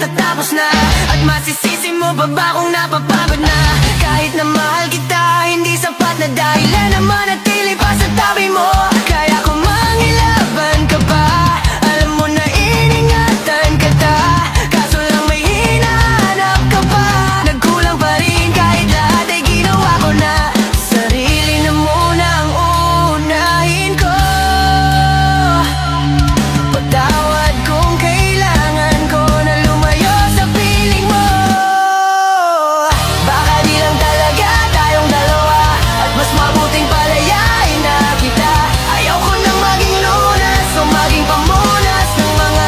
matatapos na? At masisisi mo pa ba kung napapagod na? Kahit na mahal kita, hindi sapat na dahilan na manatili pa sa tabi mo. Kaya kung mangilaban ka pa, alam mo na iningatan kita. Kaso lang may hinahanap ka pa. Nagkulang pa rin kahit lahat ay ginawa ko na. Sarili na muna ang unahin ko. Patawad kung kailangan ko na lumayo sa piling mo. Baka di lang talaga tayong dalawa, at mas mabuting palayain na kita. Ayaw ko nang maging lunas o maging pamunas ng mga